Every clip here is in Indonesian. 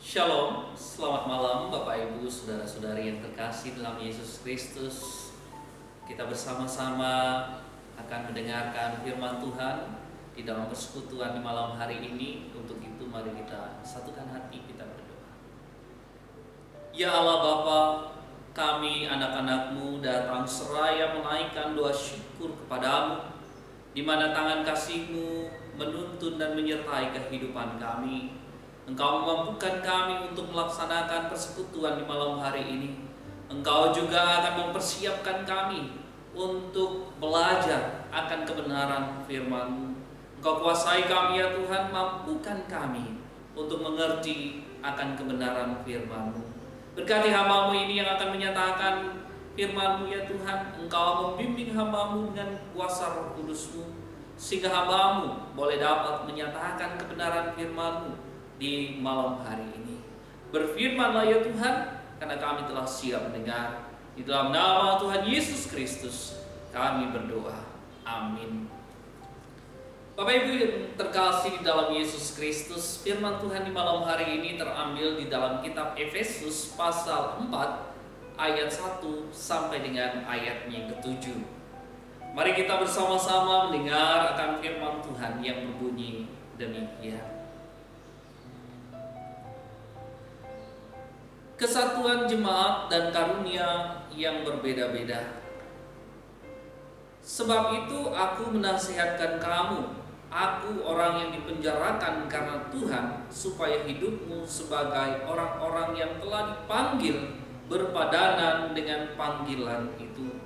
Shalom, selamat malam Bapak Ibu, Saudara-saudari yang terkasih dalam Yesus Kristus. Kita bersama-sama akan mendengarkan firman Tuhan di dalam persekutuan di malam hari ini. Untuk itu mari kita satukan hati, kita berdoa. Ya Allah Bapa, kami anak-anak-Mu datang seraya menaikkan doa syukur kepadamu, di mana tangan kasih-Mu menuntun dan menyertai kehidupan kami. Engkau memampukan kami untuk melaksanakan persekutuan di malam hari ini. Engkau juga akan mempersiapkan kami untuk belajar akan kebenaran firman-Mu. Engkau kuasai kami ya Tuhan, mampukan kami untuk mengerti akan kebenaran firman-Mu. Berkati hamba-Mu ini yang akan menyatakan firman-Mu ya Tuhan. Engkau membimbing hamba-Mu dengan kuasa Roh Kudus-Mu, sehingga hamba-Mu boleh dapat menyatakan kebenaran firman-Mu di malam hari ini. Berfirmanlah ya Tuhan, karena kami telah siap mendengar. Di dalam nama Tuhan Yesus Kristus kami berdoa. Amin. Bapak Ibu yang terkasih di dalam Yesus Kristus, firman Tuhan di malam hari ini terambil di dalam kitab Efesus pasal 4 ayat 1 sampai dengan ayatnya yang ke-7. Mari kita bersama-sama mendengar akan firman Tuhan yang berbunyi demikian. Kesatuan jemaat dan karunia yang berbeda-beda. Sebab itu aku menasihatkan kamu, aku orang yang dipenjarakan karena Tuhan, supaya hidupmu sebagai orang-orang yang telah dipanggil berpadanan dengan panggilan itu.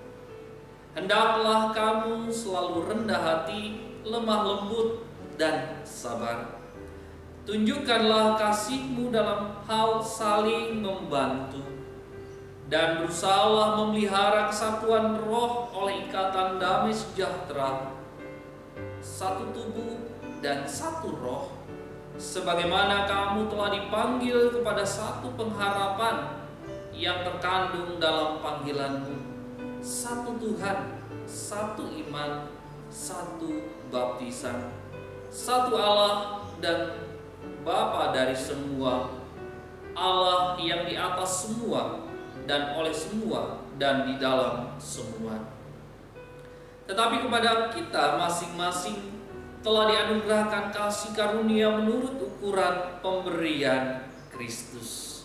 Hendaklah kamu selalu rendah hati, lemah lembut, dan sabar. Tunjukkanlah kasih-Mu dalam hal saling membantu, dan berusahalah memelihara kesatuan roh oleh ikatan damai sejahtera, satu tubuh dan satu roh, sebagaimana kamu telah dipanggil kepada satu pengharapan yang terkandung dalam panggilan-Mu, satu Tuhan, satu iman, satu baptisan, satu Allah dan Bapa dari semua, Allah yang di atas semua dan oleh semua dan di dalam semua. Tetapi kepada kita masing-masing telah dianugerahkan kasih karunia menurut ukuran pemberian Kristus.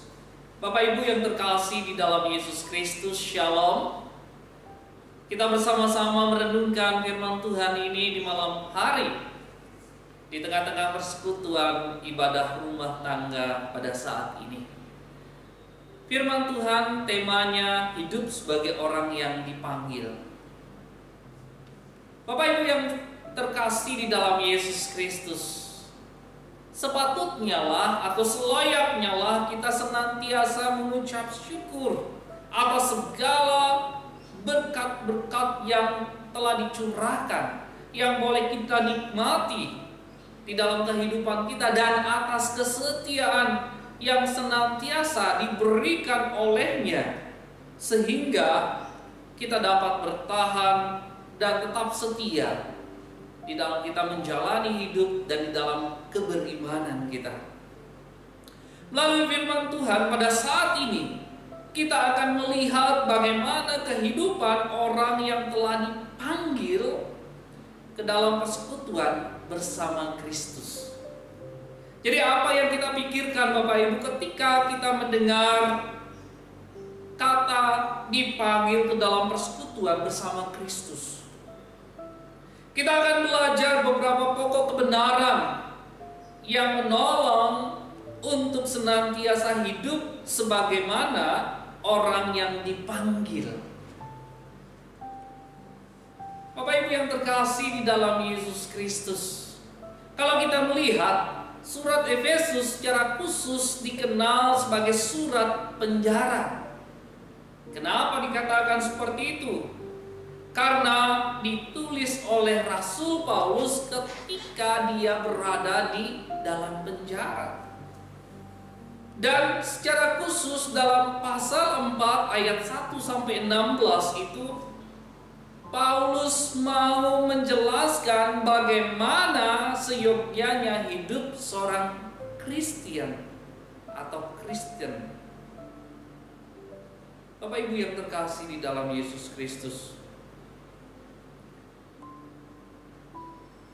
Bapak Ibu yang terkasih di dalam Yesus Kristus, Shalom. Kita bersama-sama merenungkan firman Tuhan ini di malam hari, di tengah-tengah persekutuan ibadah rumah tangga pada saat ini. Firman Tuhan temanya hidup sebagai orang yang dipanggil. Bapak Ibu yang terkasih di dalam Yesus Kristus, sepatutnya lah atau selayaknya lah kita senantiasa mengucap syukur atas segala berkat-berkat yang telah dicurahkan, yang boleh kita nikmati di dalam kehidupan kita, dan atas kesetiaan yang senantiasa diberikan olehnya, sehingga kita dapat bertahan dan tetap setia di dalam kita menjalani hidup dan di dalam keberimanan kita. Melalui firman Tuhan pada saat ini, kita akan melihat bagaimana kehidupan orang yang telah dipanggil ke dalam persekutuan bersama Kristus. Jadi apa yang kita pikirkan Bapak Ibu ketika kita mendengar kata dipanggil ke dalam persekutuan bersama Kristus? Kita akan belajar beberapa pokok kebenaran yang menolong untuk senantiasa hidup sebagaimana orang yang dipanggil. Bapak Ibu yang terkasih di dalam Yesus Kristus, kalau kita melihat surat Efesus secara khusus dikenal sebagai surat penjara. Kenapa dikatakan seperti itu? Karena ditulis oleh Rasul Paulus ketika dia berada di dalam penjara. Dan secara khusus dalam pasal 4 ayat 1 sampai 16 itu Paulus mau menjelaskan bagaimana seyogyanya hidup seorang Kristen atau Kristen. Bapak Ibu yang terkasih di dalam Yesus Kristus,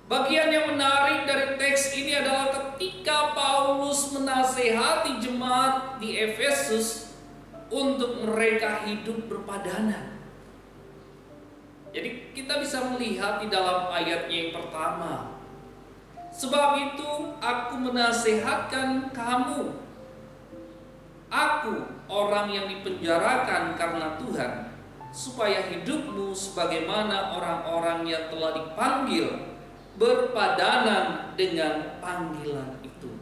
bagian yang menarik dari teks ini adalah ketika Paulus menasehati jemaat di Efesus untuk mereka hidup berpadanan. Jadi kita bisa melihat di dalam ayatnya yang pertama, sebab itu aku menasehatkan kamu, aku orang yang dipenjarakan karena Tuhan, supaya hidupmu sebagaimana orang-orang yang telah dipanggil berpadanan dengan panggilan itu.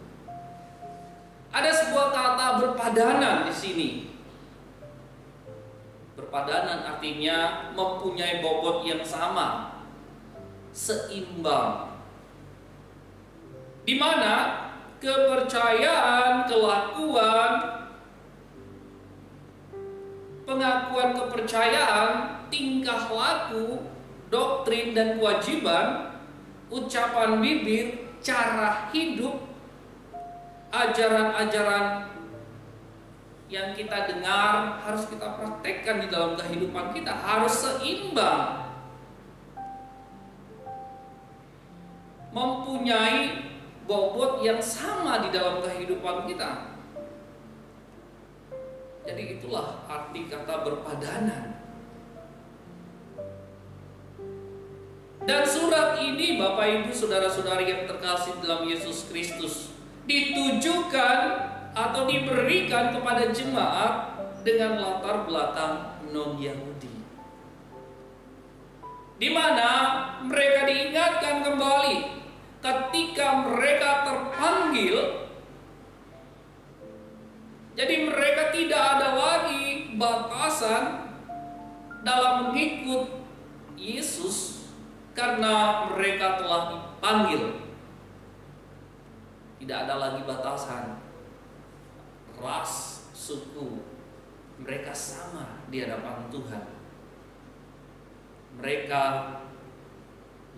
Ada sebuah kata berpadanan di sini. Berpadanan artinya mempunyai bobot yang sama, seimbang, di mana kepercayaan, kelakuan, pengakuan kepercayaan, tingkah laku, doktrin dan kewajiban, ucapan bibir, cara hidup, ajaran-ajaran yang kita dengar harus kita praktekkan di dalam kehidupan kita, harus seimbang, mempunyai bobot yang sama di dalam kehidupan kita. Jadi itulah arti kata berpadanan. Dan surat ini, Bapak Ibu saudara-saudari yang terkasih dalam Yesus Kristus, ditujukan atau diberikan kepada jemaat dengan latar belakang non-Yahudi, di mana mereka diingatkan kembali ketika mereka terpanggil. Jadi mereka tidak ada lagi batasan dalam mengikut Yesus karena mereka telah dipanggil. Tidak ada lagi batasan ras, suku. Mereka sama di hadapan Tuhan. Mereka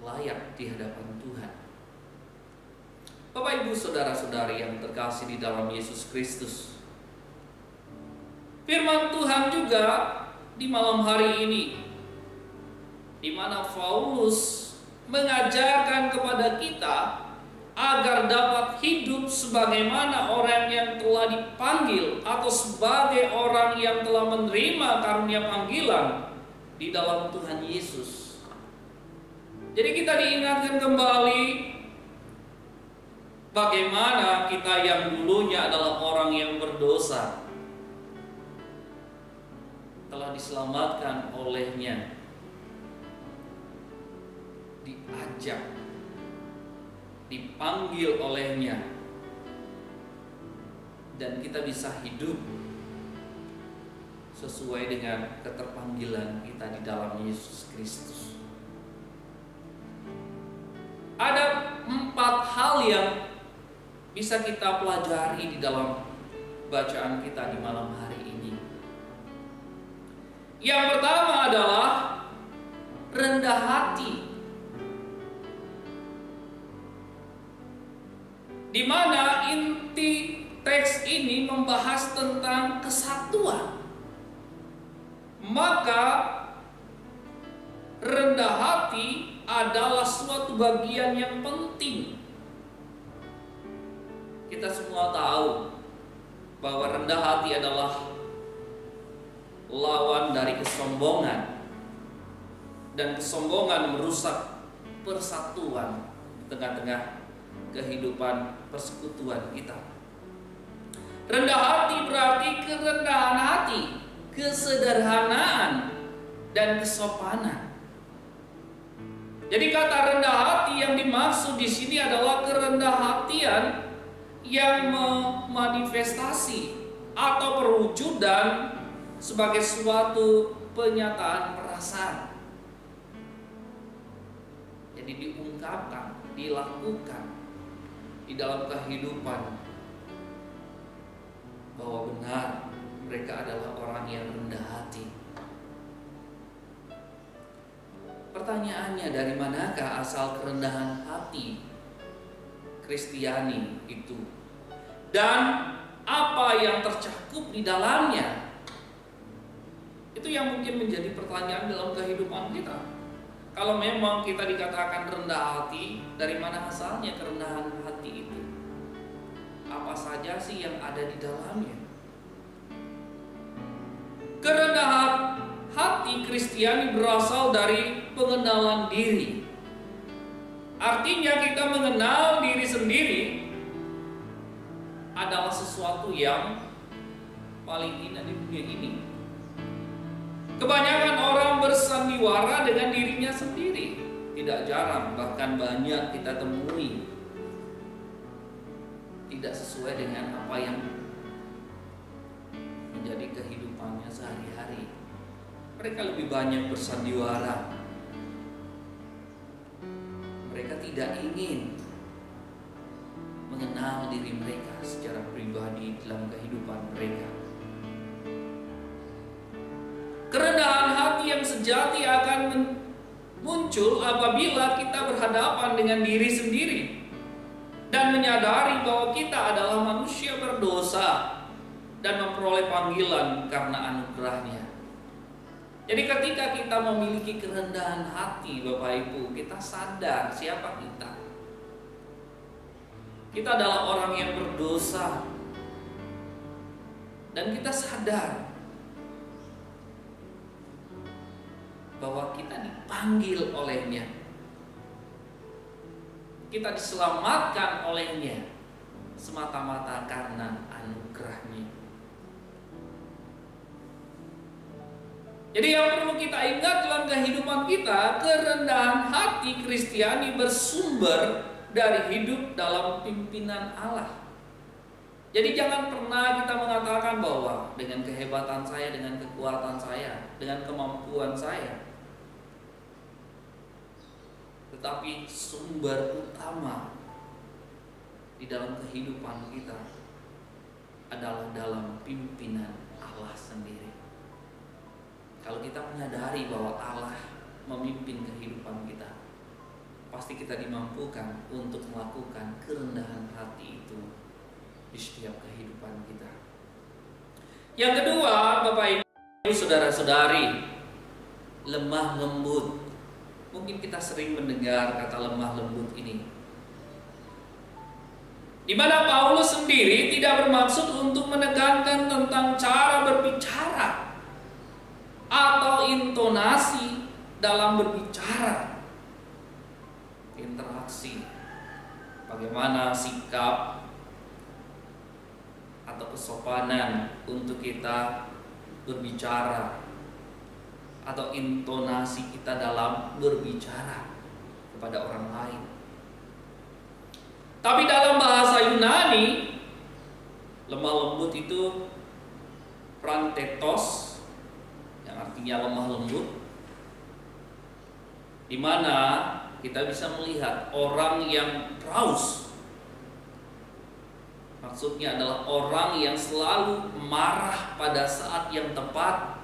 layak di hadapan Tuhan. Bapak Ibu saudara-saudari yang terkasih di dalam Yesus Kristus, firman Tuhan juga di malam hari ini, di mana Paulus mengajarkan kepada kita agar dapat hidup sebagaimana orang yang telah dipanggil atau sebagai orang yang telah menerima karunia panggilan di dalam Tuhan Yesus. Jadi kita diingatkan kembali bagaimana kita yang dulunya adalah orang yang berdosa telah diselamatkan olehnya, diajak, dipanggil olehnya, dan kita bisa hidup sesuai dengan keterpanggilan kita di dalam Yesus Kristus. Ada 4 hal yang bisa kita pelajari di dalam bacaan kita di malam hari ini. Yang pertama adalah rendah hati, di mana inti teks ini membahas tentang kesatuan. Maka rendah hati adalah suatu bagian yang penting. Kita semua tahu bahwa rendah hati adalah lawan dari kesombongan, dan kesombongan merusak persatuan di tengah-tengah kehidupan persekutuan kita. Rendah hati berarti kerendahan hati, kesederhanaan, dan kesopanan. Jadi kata rendah hati yang dimaksud di sini adalah kerendahan hatian yang memanifestasi atau perwujudan sebagai suatu penyataan perasaan. Jadi diungkapkan, dilakukan di dalam kehidupan bahwa benar mereka adalah orang yang rendah hati. Pertanyaannya, dari manakah asal kerendahan hati Kristiani itu? Dan Apa yang tercakup di dalamnya? Itu yang mungkin menjadi pertanyaan dalam kehidupan kita. Kalau memang kita dikatakan rendah hati, dari mana asalnya kerendahan hati itu? Apa saja sih yang ada di dalamnya? Kerendahan hati Kristiani berasal dari pengenalan diri. Artinya kita mengenal diri sendiri adalah sesuatu yang paling hina di dunia ini. Kebanyakan orang bersandiwara dengan dirinya sendiri. Tidak jarang, bahkan banyak kita temui tidak sesuai dengan apa yang menjadi kehidupannya sehari-hari. Mereka lebih banyak bersandiwara. Mereka tidak ingin mengenal diri mereka secara pribadi dalam kehidupan mereka. Kerendahan hati yang sejati akan muncul apabila kita berhadapan dengan diri sendiri dan menyadari bahwa kita adalah manusia berdosa dan memperoleh panggilan karena anugerahnya. Jadi ketika kita memiliki kerendahan hati, Bapak Ibu, kita sadar siapa kita. Kita adalah orang yang berdosa dan kita sadar bahwa kita dipanggil olehnya, kita diselamatkan olehnya semata-mata karena anugerahnya. Jadi yang perlu kita ingat dalam kehidupan kita, kerendahan hati Kristiani bersumber dari hidup dalam pimpinan Allah. Jadi jangan pernah kita mengatakan bahwa dengan kehebatan saya, dengan kekuatan saya, dengan kemampuan saya. Tetapi sumber utama di dalam kehidupan kita adalah dalam pimpinan Allah sendiri. Kalau kita menyadari bahwa Allah memimpin kehidupan kita, pasti kita dimampukan untuk melakukan kerendahan hati itu di setiap kehidupan kita. Yang kedua, Bapak Ibu, saudara-saudari, lemah lembut. Mungkin kita sering mendengar kata lemah lembut ini, di mana Paulus sendiri tidak bermaksud untuk menekankan tentang cara berbicara atau intonasi dalam berbicara, interaksi, bagaimana sikap atau kesopanan untuk kita berbicara, atau intonasi kita dalam berbicara kepada orang lain. Tapi dalam bahasa Yunani, lemah lembut itu prantetos, yang artinya lemah lembut, di mana kita bisa melihat orang yang praus. Maksudnya adalah orang yang selalu marah pada saat yang tepat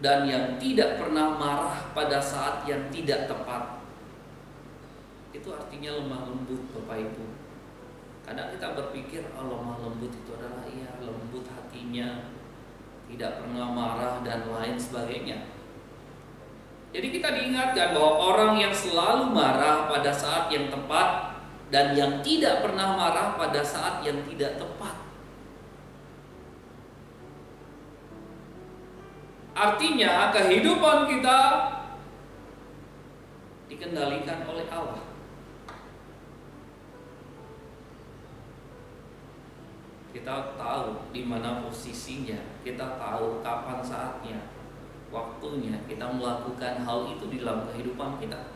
dan yang tidak pernah marah pada saat yang tidak tepat. Itu artinya lemah lembut, Bapak Ibu. Kadang kita berpikir, lemah lembut itu adalah lembut hatinya, tidak pernah marah dan lain sebagainya. Jadi kita diingatkan bahwa orang yang selalu marah pada saat yang tepat dan yang tidak pernah marah pada saat yang tidak tepat, artinya kehidupan kita dikendalikan oleh Allah. Kita tahu di mana posisinya, kita tahu kapan saatnya, waktunya kita melakukan hal itu di dalam kehidupan kita.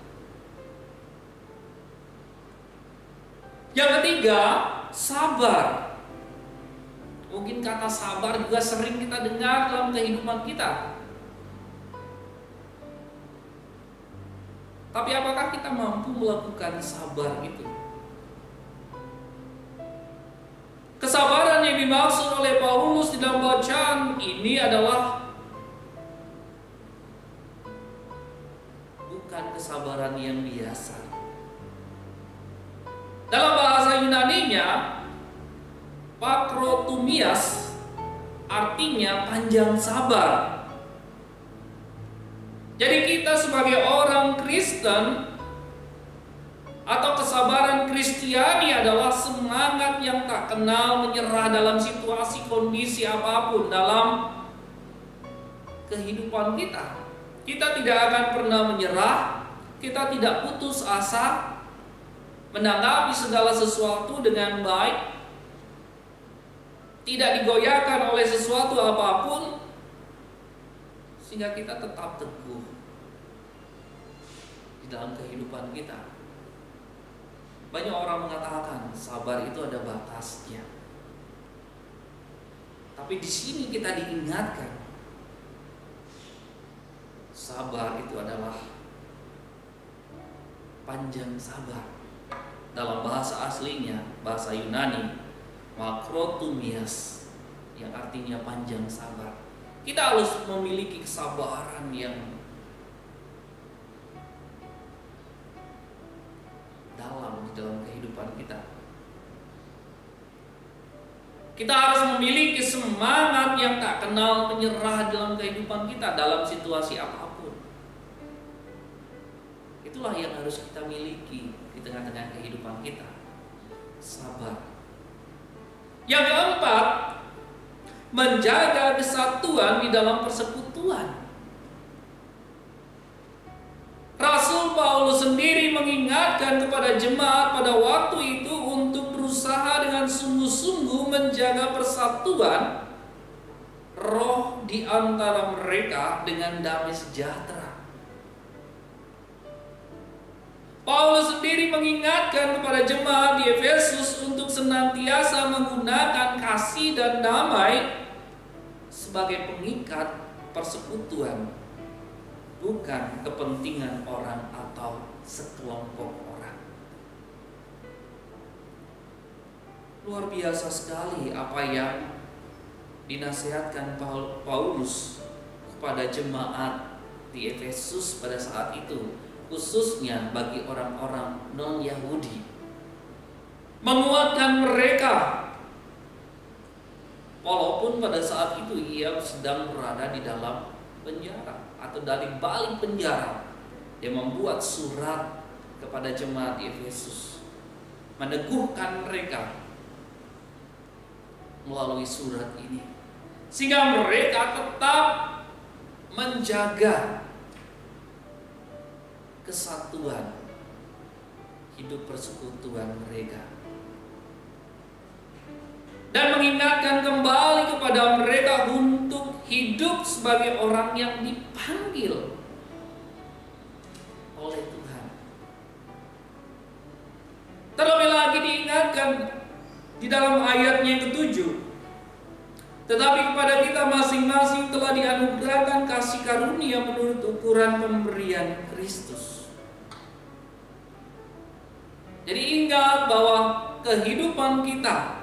Yang ketiga, sabar. Mungkin kata sabar juga sering kita dengar dalam kehidupan kita. Tapi apakah kita mampu melakukan sabar itu? Kesabaran yang dimaksud oleh Paulus di dalam bacaan ini adalah bukan kesabaran yang biasa. Dalam bahasa Yunaninya, Pakrotumias artinya panjang sabar. Jadi kita sebagai orang Kristen atau kesabaran Kristiani adalah semangat yang tak kenal menyerah dalam situasi kondisi apapun dalam kehidupan kita. Kita tidak akan pernah menyerah, kita tidak putus asa, menanggapi segala sesuatu dengan baik, tidak digoyahkan oleh sesuatu apapun, sehingga kita tetap teguh di dalam kehidupan kita. Banyak orang mengatakan sabar itu ada batasnya, tapi di sini kita diingatkan sabar itu adalah panjang sabar. Dalam bahasa aslinya, bahasa Yunani, makrotumias, yang artinya panjang sabar. Kita harus memiliki kesabaran yang dalam di dalam kehidupan kita. Kita harus memiliki semangat yang tak kenal menyerah dalam kehidupan kita dalam situasi apapun. Itulah yang harus kita miliki di tengah-tengah kehidupan kita. Sabar. Yang keempat, menjaga kesatuan di dalam persekutuan. Rasul Paulus sendiri mengingatkan kepada jemaat pada waktu itu untuk berusaha dengan sungguh-sungguh menjaga persatuan roh di antara mereka dengan damai sejahtera. Paulus sendiri mengingatkan kepada jemaat di Efesus untuk senantiasa menggunakan kasih dan damai sebagai pengikat persekutuan, bukan kepentingan orang atau sekelompok orang. Luar biasa sekali apa yang dinasihatkan Paulus kepada jemaat di Efesus pada saat itu, khususnya bagi orang-orang non-Yahudi. Menguatkan mereka, walaupun pada saat itu ia sedang berada di dalam penjara atau dari balik penjara. Dia membuat surat kepada jemaat di Efesus, meneguhkan mereka melalui surat ini, sehingga mereka tetap menjaga kesatuan hidup persekutuan mereka, dan mengingatkan kembali kepada mereka untuk hidup sebagai orang yang dipanggil oleh Tuhan. Terlebih lagi diingatkan di dalam ayatnya yang ke-7, tetapi kepada kita masing-masing telah dianugerahkan kasih karunia menurut ukuran pemberian Kristus. Jadi ingat bahwa kehidupan kita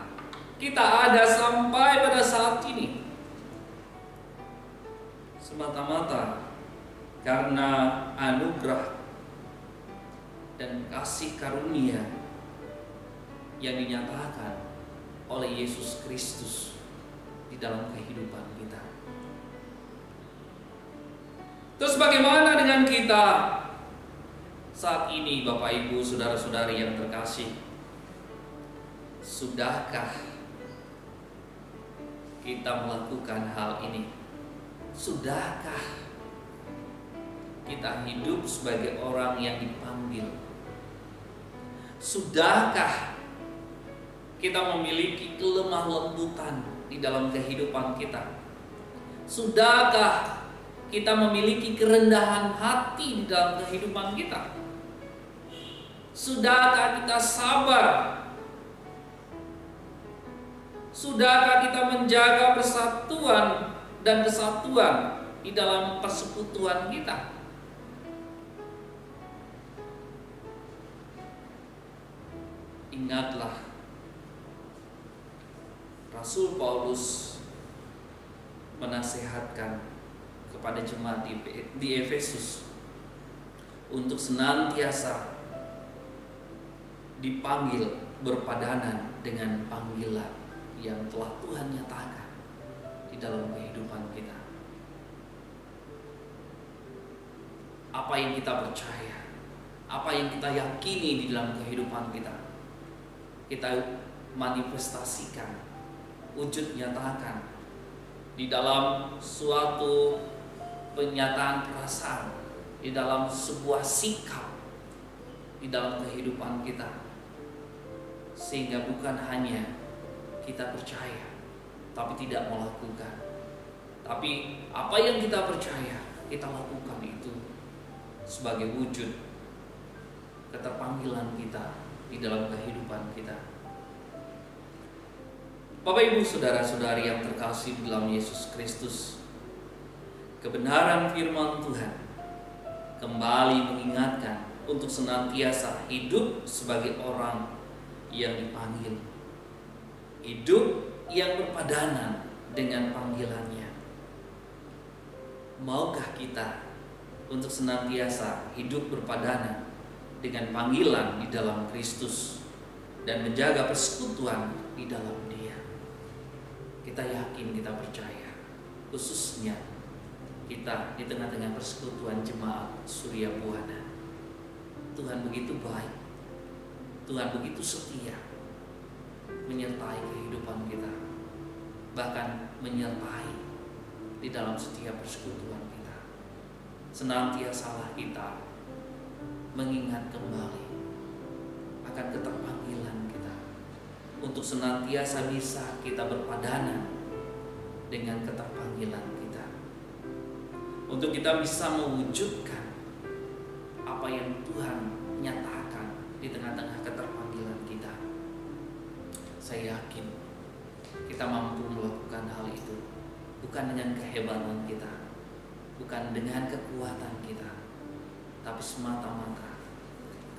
ada sampai pada saat ini semata-mata karena anugerah dan kasih karunia yang dinyatakan oleh Yesus Kristus di dalam kehidupan kita. Terus bagaimana dengan kita saat ini, Bapak Ibu, saudara-saudari yang terkasih? Sudahkah kita melakukan hal ini? Sudahkah kita hidup sebagai orang yang dipanggil? Sudahkah kita memiliki kelemah lembutan di dalam kehidupan kita? Sudahkah kita memiliki kerendahan hati di dalam kehidupan kita? Sudahkah kita sabar? Sudahkah kita menjaga persatuan dan kesatuan di dalam persekutuan kita? Ingatlah, Rasul Paulus menasihatkan kepada jemaat di Efesus untuk senantiasa dipanggil berpadanan dengan panggilan yang telah Tuhan nyatakan di dalam kehidupan kita. Apa yang kita percaya, apa yang kita yakini di dalam kehidupan kita, kita manifestasikan, wujud nyatakan di dalam suatu penyataan perasaan, di dalam sebuah sikap, di dalam kehidupan kita. Sehingga bukan hanya kita percaya tapi tidak melakukan, tapi apa yang kita percaya kita lakukan itu sebagai wujud keterpanggilan kita di dalam kehidupan kita. Bapak Ibu saudara-saudari yang terkasih di dalam Yesus Kristus, kebenaran firman Tuhan kembali mengingatkan untuk senantiasa hidup sebagai orang yang dipanggil, hidup yang berpadanan dengan panggilannya. Maukah kita untuk senantiasa hidup berpadanan dengan panggilan di dalam Kristus dan menjaga persekutuan di dalam Dia? Kita yakin, kita percaya, khususnya kita di tengah-tengah persekutuan jemaat Surya Buana. Tuhan begitu baik, Tuhan begitu setia menyertai kehidupan kita, bahkan menyertai di dalam setiap persekutuan kita. Senantiasalah kita mengingat kembali akan keterpanggilan kita, untuk senantiasa bisa kita berpadanan dengan keterpanggilan kita, untuk kita bisa mewujudkan apa yang Tuhan nyatakan di tengah-tengah keterpanggilan kita. Saya yakin kita mampu melakukan hal itu, bukan dengan kehebatan kita, bukan dengan kekuatan kita, tapi semata-mata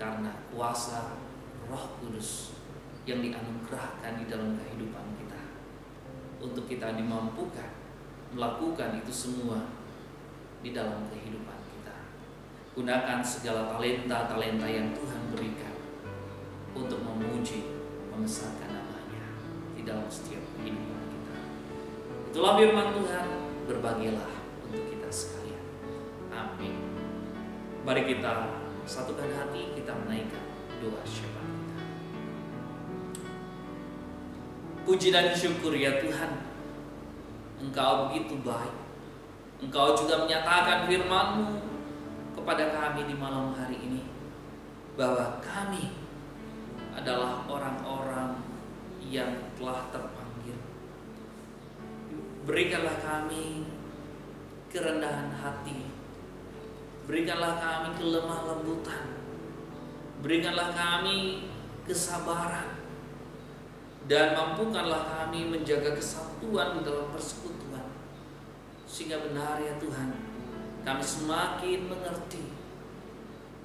karena kuasa Roh Kudus yang dianugerahkan di dalam kehidupan kita, untuk kita dimampukan melakukan itu semua di dalam kehidupan kita. Gunakan segala talenta-talenta yang Tuhan berikan untuk memuji, membesarkan nama-Nya di dalam setiap kehidupan kita. Itulah firman Tuhan, berbagilah untuk kita sekalian. Amin. Mari kita satukan hati, kita menaikkan doa syafaat kita. Puji dan syukur ya Tuhan, Engkau begitu baik. Engkau juga menyatakan firman-Mu kepada kami di malam hari ini, bahwa kami adalah orang-orang yang telah terpanggil. Berikanlah kami kerendahan hati, berikanlah kami kelemah lembutan, berikanlah kami kesabaran, dan mampukanlah kami menjaga kesatuan di dalam persekutuan, sehingga benar ya Tuhan, kami semakin mengerti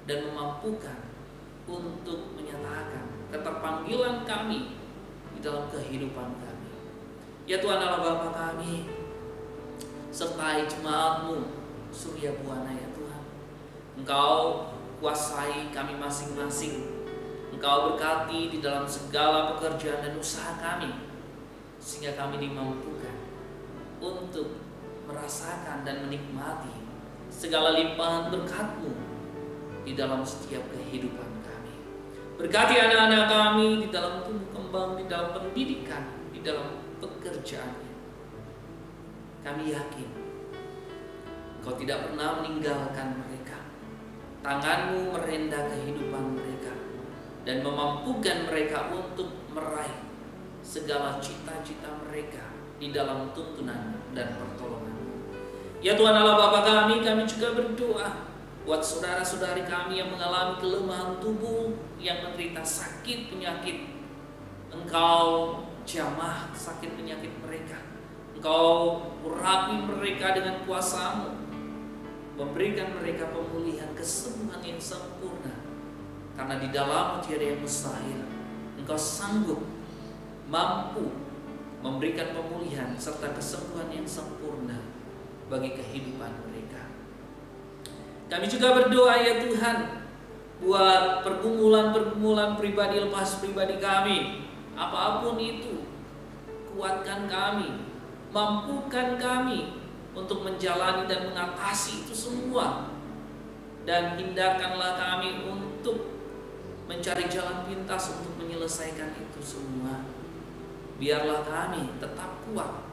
dan memampukan untuk menyatakan keterpanggilan kami di dalam kehidupan kami. Ya Tuhan Allah Bapa kami, sertai jemaat-Mu Surya Buana ya Tuhan. Engkau kuasai kami masing-masing. Engkau berkati di dalam segala pekerjaan dan usaha kami, sehingga kami dimampukan untuk merasakan dan menikmati segala limpahan berkat-Mu di dalam setiap kehidupan kami. Berkati anak-anak kami di dalam tumbuh kembang, di dalam pendidikan, di dalam pekerjaannya. Kami yakin Engkau tidak pernah meninggalkan mereka. Tangan-Mu merenda kehidupan mereka dan memampukan mereka untuk meraih segala cita-cita mereka di dalam tuntunan dan pertolongan. Ya Tuhan Allah Bapa kami juga berdoa buat saudara-saudari kami yang mengalami kelemahan tubuh, yang menderita sakit penyakit. Engkau jamah sakit penyakit mereka. Engkau urapi mereka dengan kuasa-Mu, memberikan mereka pemulihan, kesembuhan yang sempurna. Karena di dalam tiada yang mustahil. Engkau sanggup, mampu memberikan pemulihan serta kesembuhan yang sempurna bagi kehidupan mereka. Kami juga berdoa ya Tuhan, buat pergumulan-pergumulan pribadi lepas pribadi kami, apapun itu, kuatkan kami, mampukan kami untuk menjalani dan mengatasi itu semua. Dan hindarkanlah kami untuk mencari jalan pintas untuk menyelesaikan itu semua. Biarlah kami tetap kuat,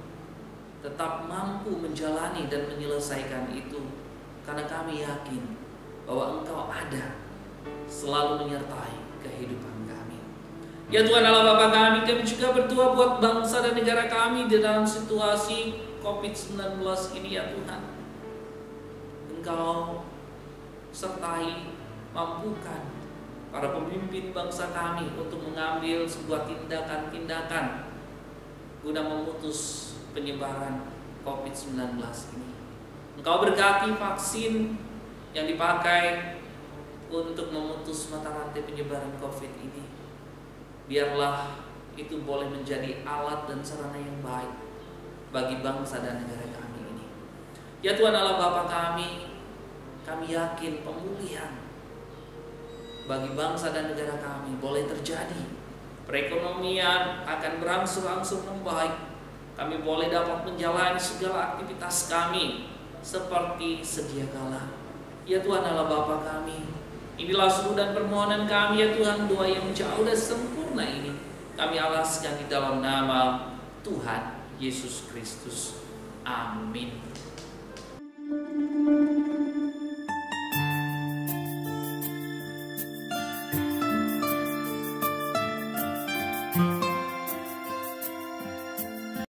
tetap mampu menjalani dan menyelesaikan itu, karena kami yakin bahwa Engkau ada, selalu menyertai kehidupan kami. Ya Tuhan Allah Bapa kami juga berdoa buat bangsa dan negara kami di dalam situasi COVID-19 ini ya Tuhan. Engkau sertai, mampukan para pemimpin bangsa kami untuk mengambil sebuah tindakan-tindakan guna memutus penyebaran COVID-19 ini. Engkau berkati vaksin yang dipakai untuk memutus mata rantai penyebaran COVID ini. Biarlah itu boleh menjadi alat dan sarana yang baik bagi bangsa dan negara kami ini. Ya Tuhan Allah Bapa kami yakin pemulihan bagi bangsa dan negara kami boleh terjadi. Perekonomian akan berangsur-angsur membaik. Kami boleh dapat menjalani segala aktivitas kami seperti sedia kala. Ya Tuhan Allah Bapa kami, inilah seru dan permohonan kami ya Tuhan, doa yang jauh dan sempurna ini kami alaskan di dalam nama Tuhan Yesus Kristus. Amin.